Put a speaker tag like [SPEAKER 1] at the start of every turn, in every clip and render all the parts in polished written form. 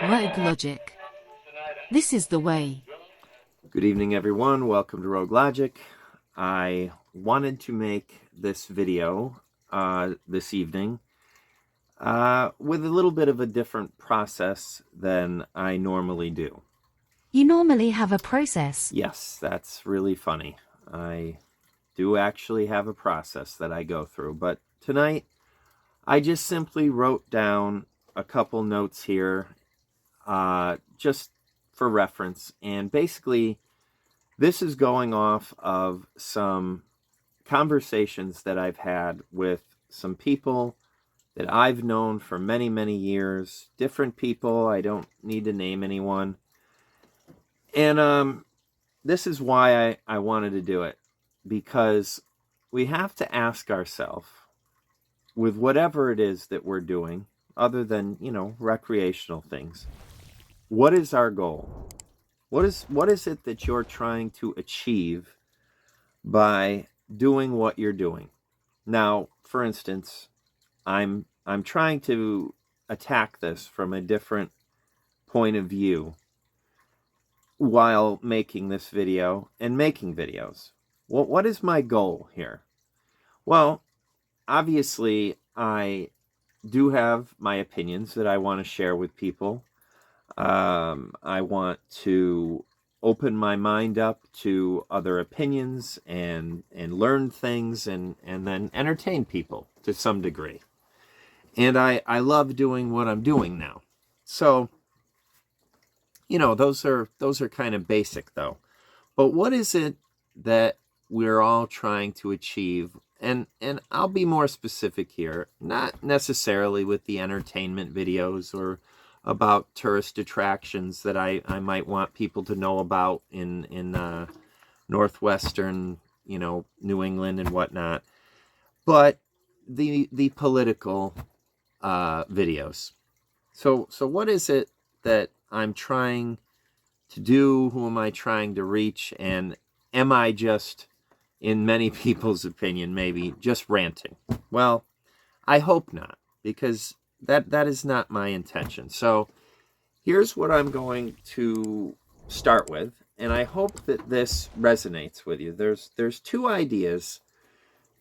[SPEAKER 1] Rogue Logic. This is the way.
[SPEAKER 2] Good evening, everyone. Welcome to Rogue Logic. I wanted to make this video this evening with a little bit of a different process than I normally do.
[SPEAKER 1] You normally have a process.
[SPEAKER 2] Yes, that's really funny. I do actually have a process that I go through, but tonight I just simply wrote down a couple notes here just for reference, and basically this is going off of some conversations that I've had with some people that I've known for many, many years, different people. I don't need to name anyone. And this is why I wanted to do it, because we have to ask ourselves, with whatever it is that we're doing, other than, recreational things, what is our goal? What is it that you're trying to achieve by doing what you're doing? Now, for instance, I'm trying to attack this from a different point of view while making this video and making videos. Well, what is my goal here? Well, obviously, I do have my opinions that I want to share with people. I want to open my mind up to other opinions and learn things and then entertain people to some degree. And I love doing what I'm doing now. So, those are kind of basic though. But what is it that we're all trying to achieve? And I'll be more specific here, not necessarily with the entertainment videos or about tourist attractions that I might want people to know about in northwestern, New England and whatnot, but the political videos. So what is it that I'm trying to do? Who am I trying to reach? And am I just, in many people's opinion, maybe just ranting? Well, I hope not, because that is not my intention. So here's what I'm going to start with, and I hope that this resonates with you. There's two ideas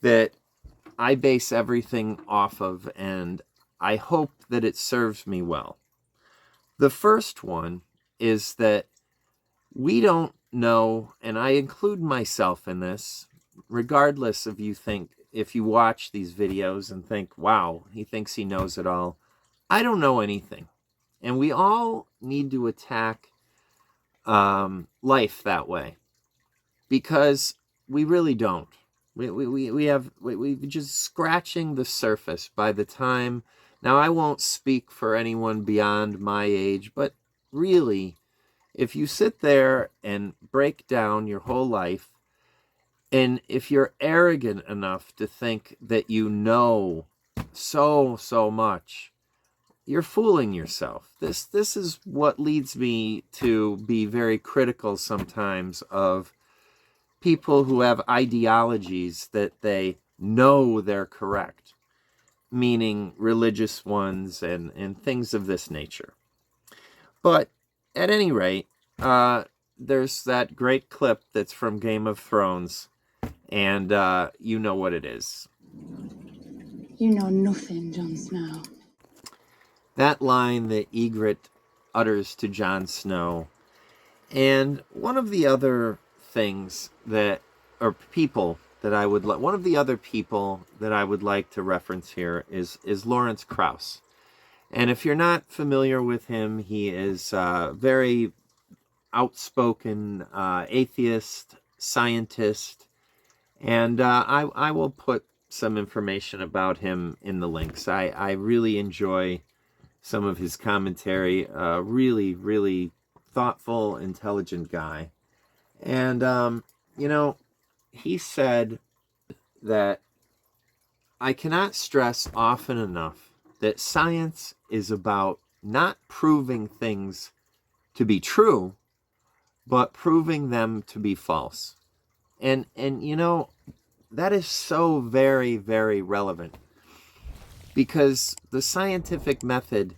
[SPEAKER 2] that I base everything off of, and I hope that it serves me well. The first one is that we don't know, and I include myself in this, regardless of if you watch these videos and think, wow, he thinks he knows it all. I don't know anything. And we all need to attack life that way, because we really don't. We're just scratching the surface by the time. Now, I won't speak for anyone beyond my age, but really, if you sit there and break down your whole life, and if you're arrogant enough to think that you know so much, you're fooling yourself. This is what leads me to be very critical sometimes of people who have ideologies that they know they're correct, meaning religious ones and things of this nature. But at any rate, there's that great clip that's from Game of Thrones, and you know what it is.
[SPEAKER 3] You know nothing, Jon Snow.
[SPEAKER 2] That line that Ygritte utters to Jon Snow. And one of the other things one of the other people that I would like to reference here is Lawrence Krauss. And if you're not familiar with him, he is a very outspoken atheist, scientist, and I will put some information about him in the links. I really enjoy some of his commentary. Really, really thoughtful, intelligent guy. And, he said that I cannot stress often enough that science is about not proving things to be true, but proving them to be false. And that is so very, very relevant. because the scientific method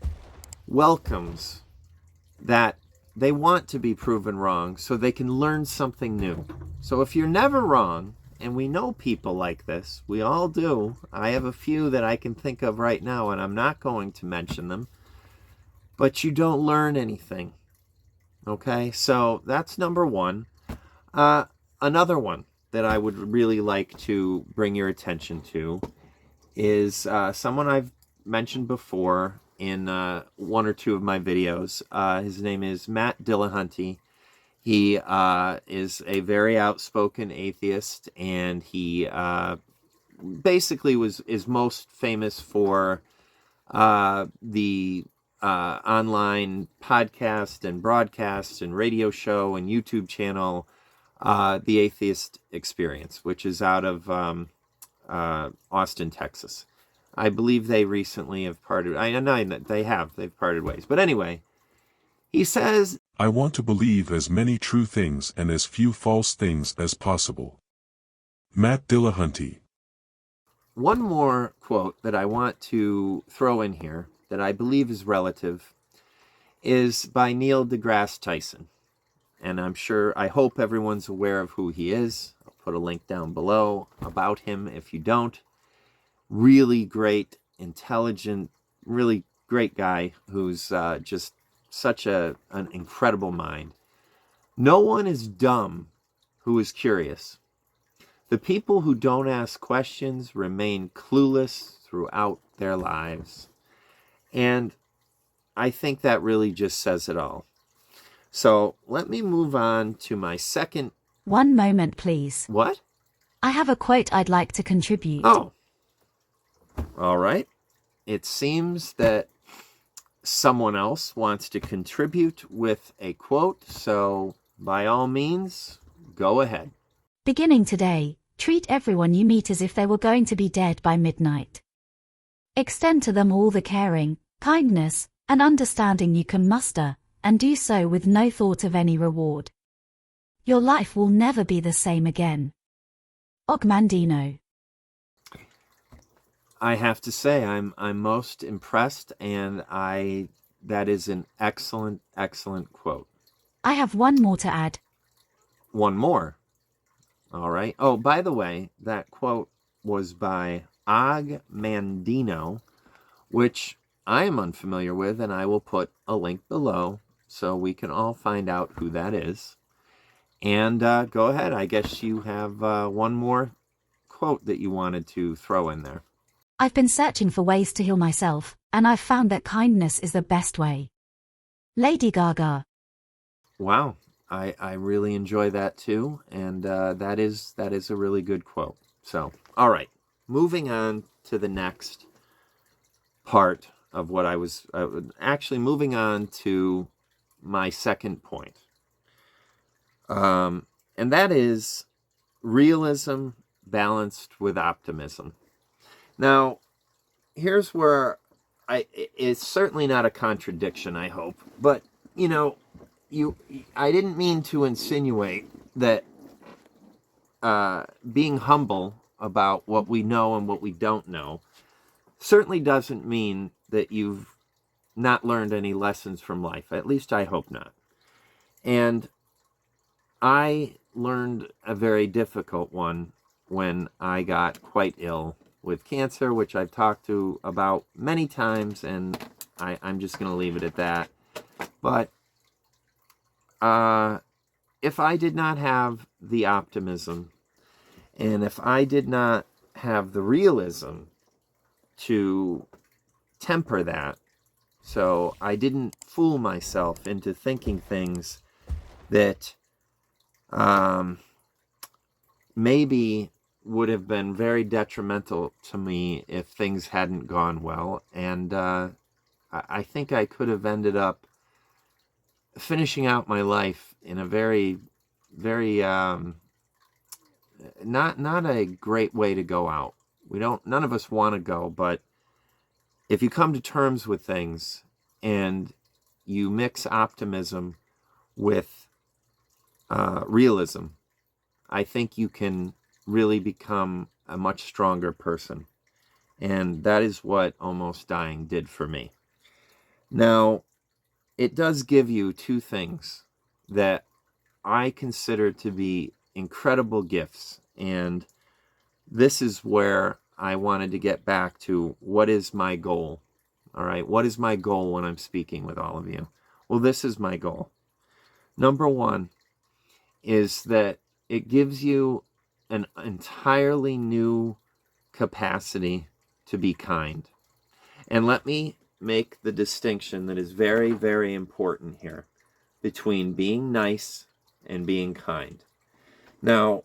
[SPEAKER 2] welcomes that they want to be proven wrong so they can learn something new. So if you're never wrong, and we know people like this, we all do. I have a few that I can think of right now, and I'm not going to mention them, but you don't learn anything. Okay, so that's number one. Another one that I would really like to bring your attention to is someone I've mentioned before in one or two of my videos. His name is Matt Dillahunty. He is a very outspoken atheist, and he basically is most famous for the online podcast and broadcast and radio show and YouTube channel, The Atheist Experience, which is out of Austin, Texas. I believe they recently have parted. I know that they've parted ways. But anyway, he says,
[SPEAKER 4] I want to believe as many true things and as few false things as possible. Matt Dillahunty.
[SPEAKER 2] One more quote that I want to throw in here that I believe is relative is by Neil deGrasse Tyson. And I hope everyone's aware of who he is. I'll put a link down below about him if you don't. Really great, intelligent, really great guy who's just such an incredible mind. No one is dumb who is curious. The people who don't ask questions remain clueless throughout their lives. And I think that really just says it all. So let me move on to my second.
[SPEAKER 1] One moment, please.
[SPEAKER 2] What?
[SPEAKER 1] I have a quote I'd like to contribute.
[SPEAKER 2] Oh. All right. It seems that someone else wants to contribute with a quote, so by all means, go ahead.
[SPEAKER 1] Beginning today, treat everyone you meet as if they were going to be dead by midnight. Extend to them all the caring, kindness, and understanding you can muster, and do so with no thought of any reward. Your life will never be the same again. Mandino.
[SPEAKER 2] I have to say, I'm most impressed, and that is an excellent quote.
[SPEAKER 1] I have one more to add.
[SPEAKER 2] One more. All right. Oh, by the way, that quote was by Mandino, which I am unfamiliar with, and I will put a link below so we can all find out who that is. And go ahead. I guess you have one more quote that you wanted to throw in there.
[SPEAKER 1] I've been searching for ways to heal myself, and I've found that kindness is the best way. Lady Gaga.
[SPEAKER 2] Wow. I really enjoy that too, and that is a really good quote. So, all right. Moving on to the next part of what I was actually moving on to my second point. And that is realism balanced with optimism. Now, here's where it's certainly not a contradiction, I hope, but I didn't mean to insinuate that being humble about what we know and what we don't know certainly doesn't mean that you've not learned any lessons from life. At least I hope not. And I learned a very difficult one when I got quite ill with cancer, which I've talked to about many times, and I'm just going to leave it at that. But if I did not have the optimism, and if I did not have the realism to temper that, so I didn't fool myself into thinking things that maybe would have been very detrimental to me if things hadn't gone well. And I think I could have ended up finishing out my life in a very, very not a great way to go out. None of us want to go, but if you come to terms with things and you mix optimism with realism, I think you can really become a much stronger person. And that is what almost dying did for me. Now, it does give you two things that I consider to be incredible gifts. And this is where I wanted to get back to what is my goal. All right, what is my goal when I'm speaking with all of you? Well, this is my goal. Number one is that it gives you an entirely new capacity to be kind. And let me make the distinction that is very, very important here between being nice and being kind. Now,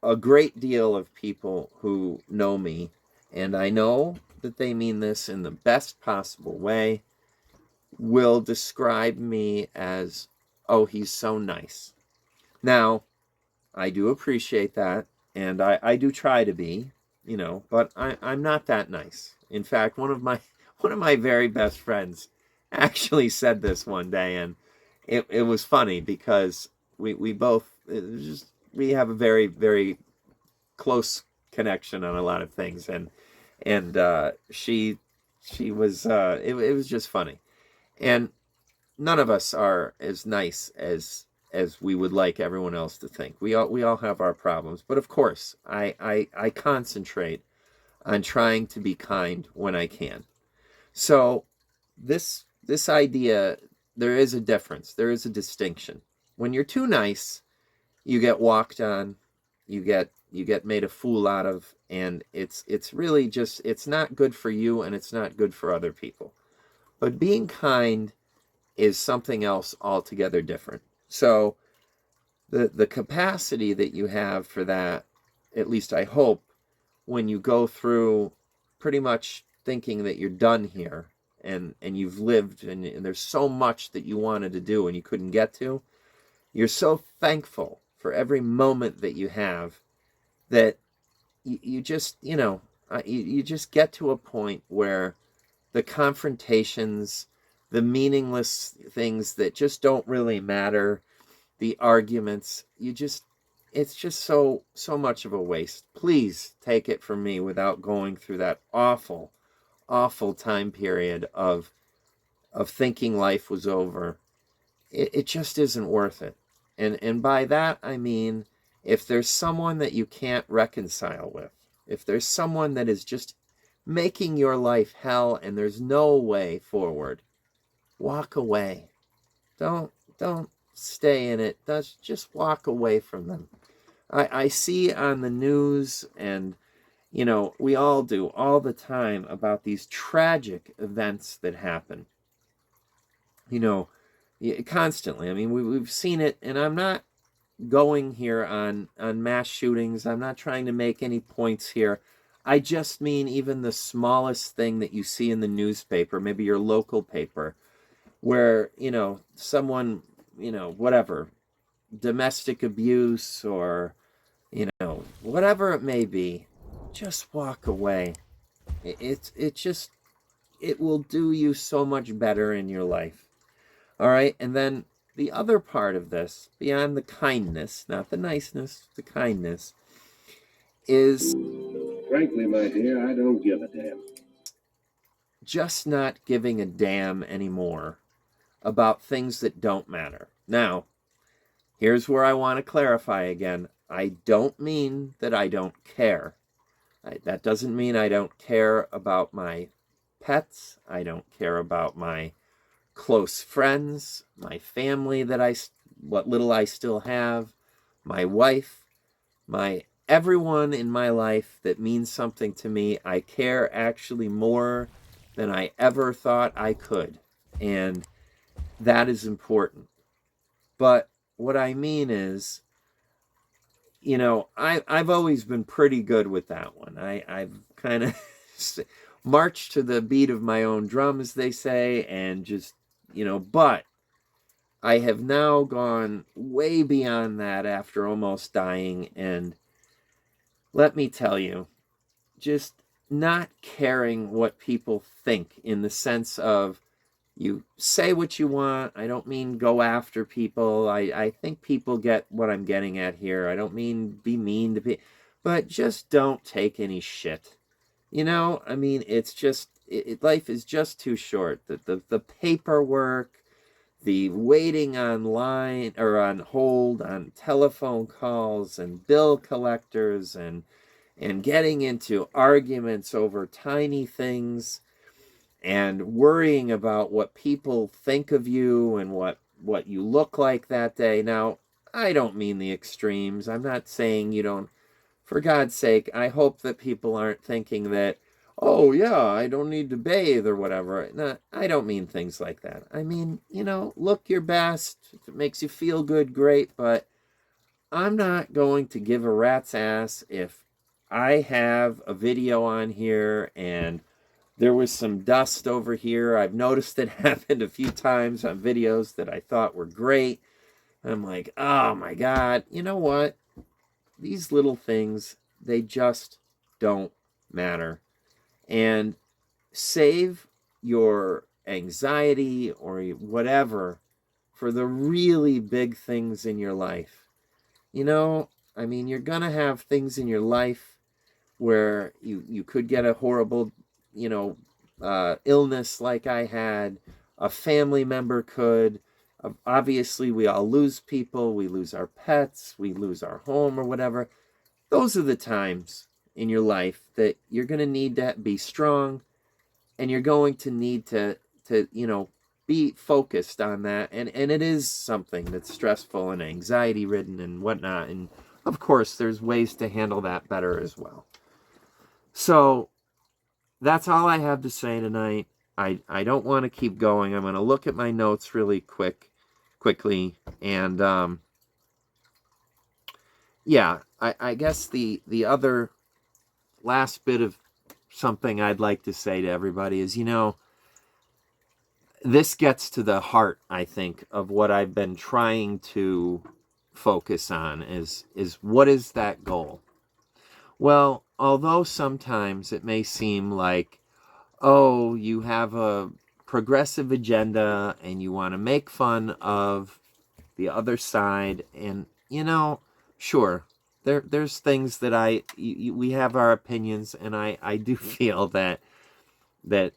[SPEAKER 2] a great deal of people who know me, and I know that they mean this in the best possible way, will describe me as, oh, he's so nice. Now, I do appreciate that, and I do try to be, but I'm not that nice. In fact, one of my very best friends actually said this one day, and it was funny because we both we have a very, very close connection on a lot of things, and she was it was just funny, and none of us are as nice as we would like everyone else to think. We all have our problems, but of course I concentrate on trying to be kind when I can. So this idea, there is a difference, there is a distinction. When you're too nice, you get walked on, you get made a fool out of, and it's really just, it's not good for you and it's not good for other people. But being kind is something else altogether different. So the capacity that you have for that, at least I hope, when you go through pretty much thinking that you're done here and you've lived and there's so much that you wanted to do and you couldn't get to, you're so thankful for every moment that you have that you just, you just get to a point where the confrontations, the meaningless things that just don't really matter, the arguments, it's just so much of a waste. Please take it from me without going through that awful, awful time period of thinking life was over. It just isn't worth it. And by that, I mean, if there's someone that you can't reconcile with, if there's someone that is just making your life hell and there's no way forward, walk away. Don't stay in it. Just walk away from them. I see on the news, and we all do all the time, about these tragic events that happen. Constantly. I mean, we've seen it, and I'm not going here on mass shootings. I'm not trying to make any points here. I just mean even the smallest thing that you see in the newspaper, maybe your local paper, where, someone, whatever, domestic abuse or, whatever it may be, just walk away. It will do you so much better in your life. All right. And then the other part of this, beyond the kindness, not the niceness, the kindness, is,
[SPEAKER 5] frankly, my dear, I don't give a damn.
[SPEAKER 2] Just not giving a damn anymore about things that don't matter. Now, here's where I want to clarify again. I don't mean that I don't care. That doesn't mean I don't care about my pets. I don't care about my close friends, my family what little I still have, my wife, everyone in my life that means something to me. I care actually more than I ever thought I could. And that is important. But what I mean is, I've always been pretty good with that one. I've kind of marched to the beat of my own drum, as they say, and just, but I have now gone way beyond that after almost dying. And let me tell you, just not caring what people think, in the sense of, you say what you want. I don't mean go after people. I think people get what I'm getting at here. I don't mean be mean to people, but just don't take any shit. You know, I mean, it's just, life is just too short. The paperwork, the waiting online or on hold on telephone calls and bill collectors and getting into arguments over tiny things and worrying about what people think of you and what you look like that day. Now, I don't mean the extremes. I'm not saying you don't, for God's sake, I hope that people aren't thinking that, oh yeah, I don't need to bathe or whatever. No, I don't mean things like that. I mean, look your best. If it makes you feel good, great, but I'm not going to give a rat's ass if I have a video on here and there was some dust over here. I've noticed it happened a few times on videos that I thought were great. I'm like, oh my God, you know what? These little things, they just don't matter. And save your anxiety or whatever for the really big things in your life. I mean, you're going to have things in your life where you could get a horrible, illness like I had. A family member could. Obviously, we all lose people. We lose our pets. We lose our home or whatever. Those are the times in your life that you're going to need to be strong, and you're going to need to be focused on that. And it is something that's stressful and anxiety ridden and whatnot. And of course, there's ways to handle that better as well. So that's all I have to say tonight. I don't want to keep going. I'm going to look at my notes really quickly. And yeah, I guess the other last bit of something I'd like to say to everybody is, this gets to the heart, I think, of what I've been trying to focus on is what is that goal? Well, although sometimes it may seem like, oh, you have a progressive agenda and you want to make fun of the other side, and sure, there's things that we have our opinions, and I do feel that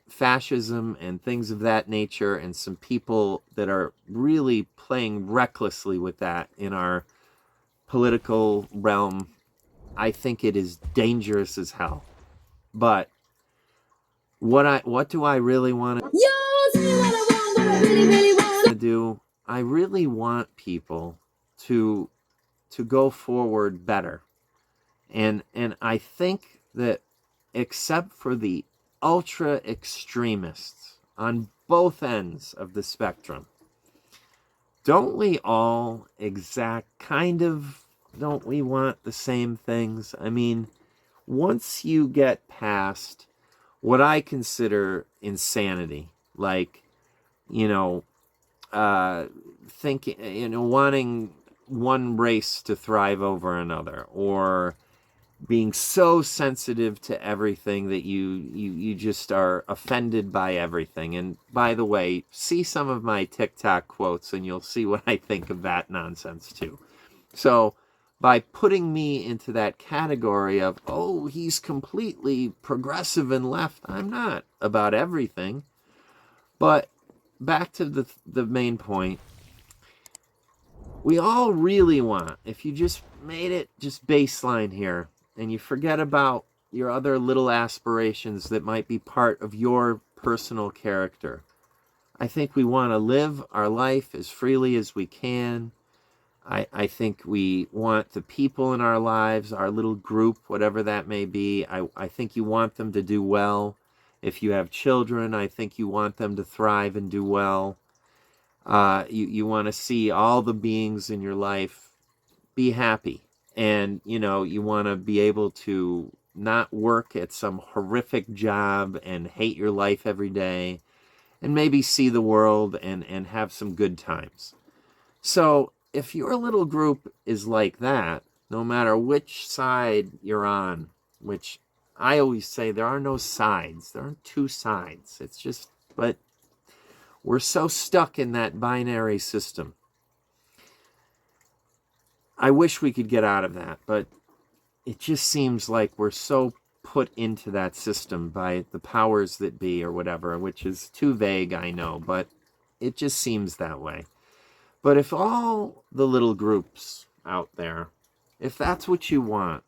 [SPEAKER 2] fascism and things of that nature, and some people that are really playing recklessly with that in our political realm, I think it is dangerous as hell. But what do I really want to do? I really want people to go forward better. And I think that except for the ultra extremists on both ends of the spectrum, don't we all don't we want the same things? I mean, once you get past what I consider insanity, like, thinking, wanting one race to thrive over another, or being so sensitive to everything that you just are offended by everything. And by the way, see some of my TikTok quotes and you'll see what I think of that nonsense too. So by putting me into that category of, oh, he's completely progressive and left, I'm not about everything. But back to the main point. We all really want, if you just made it just baseline here, and you forget about your other little aspirations that might be part of your personal character, I think we want to live our life as freely as we can. I think we want the people in our lives, our little group, whatever that may be, I think you want them to do well. If you have children, I think you want them to thrive and do well. You want to see all the beings in your life be happy. And, you want to be able to not work at some horrific job and hate your life every day, and maybe see the world and have some good times. So if your little group is like that, no matter which side you're on, which I always say there are no sides, there aren't two sides. It's just, but we're so stuck in that binary system. I wish we could get out of that, but it just seems like we're so put into that system by the powers that be or whatever, which is too vague, I know, but it just seems that way. But if all the little groups out there, if that's what you want,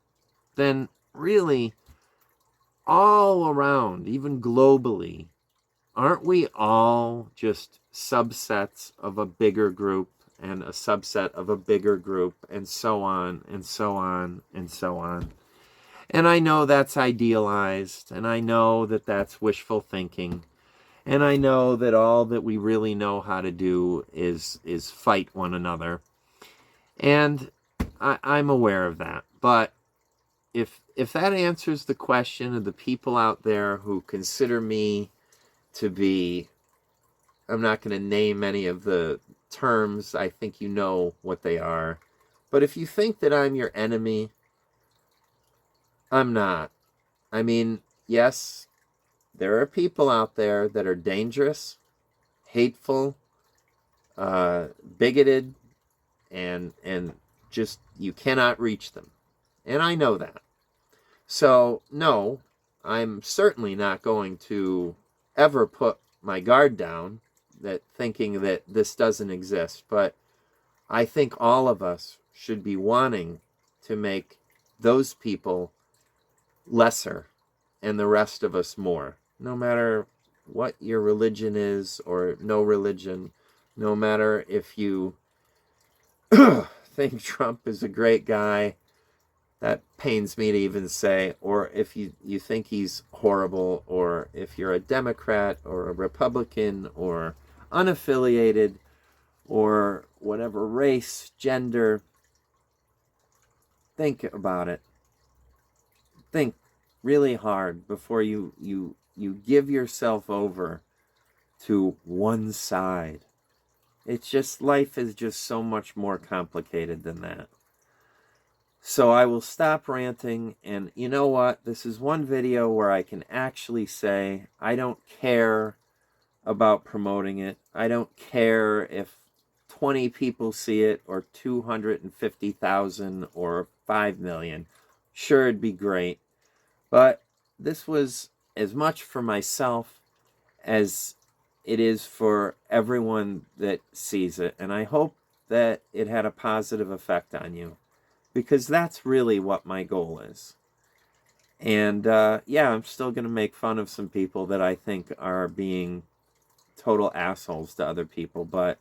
[SPEAKER 2] then really all around, even globally, aren't we all just subsets of a bigger group and a subset of a bigger group, and so on and so on and so on? And I know that's idealized, and I know that that's wishful thinking, and I know that all that we really know how to do is fight one another. And I'm aware of that. But if that answers the question of the people out there who consider me to be, I'm not going to name any of the terms, I think you know what they are. But if you think that I'm your enemy, I'm not. I mean, yes, there are people out there that are dangerous, hateful, bigoted, and just, you cannot reach them. And I know that. So, no, I'm certainly not going to ever put my guard down, that thinking that this doesn't exist. But I think all of us should be wanting to make those people lesser and the rest of us more. No matter what your religion is or no religion, no matter if you think Trump is a great guy, that pains me to even say, or if you think he's horrible, or if you're a Democrat or a Republican or unaffiliated or whatever race, gender, think about it. Think really hard before you give yourself over to one side. It's just, life is just so much more complicated than that. So I will stop ranting, and you know what? This is one video where I can actually say I don't care about promoting it. I don't care if 20 people see it, or 250,000, or 5 million. Sure, it'd be great. But this was as much for myself as it is for everyone that sees it. And I hope that it had a positive effect on you, because that's really what my goal is. And yeah, I'm still going to make fun of some people that I think are being total assholes to other people. But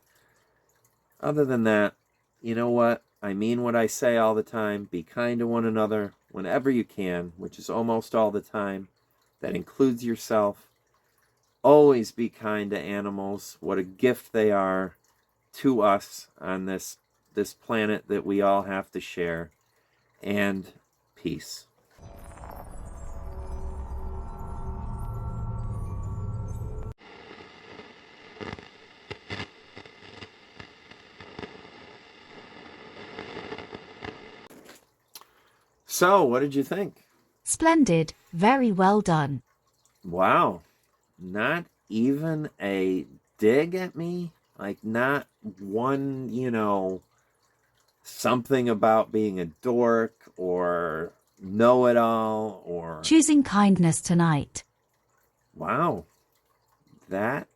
[SPEAKER 2] other than that, you know what? I mean what I say all the time. Be kind to one another whenever you can, which is almost all the time. That includes yourself. Always be kind to animals. What a gift they are to us on this planet that we all have to share. And peace. So, what did you think?
[SPEAKER 1] Splendid, very well done.
[SPEAKER 2] Wow. Not even a dig at me? Like, not one, something about being a dork or know-it-all or...
[SPEAKER 1] Choosing kindness tonight.
[SPEAKER 2] Wow. That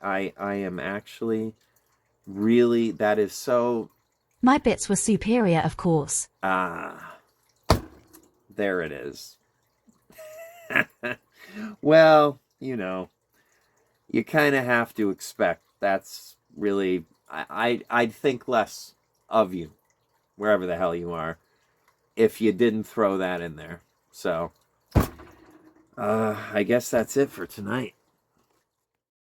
[SPEAKER 2] I am actually really, that is so...
[SPEAKER 1] My bits were superior, of course.
[SPEAKER 2] Ah, there it is. Well, you kind of have to expect. That's really, I'd think less of you, wherever the hell you are, if you didn't throw that in there. So, I guess that's it for tonight.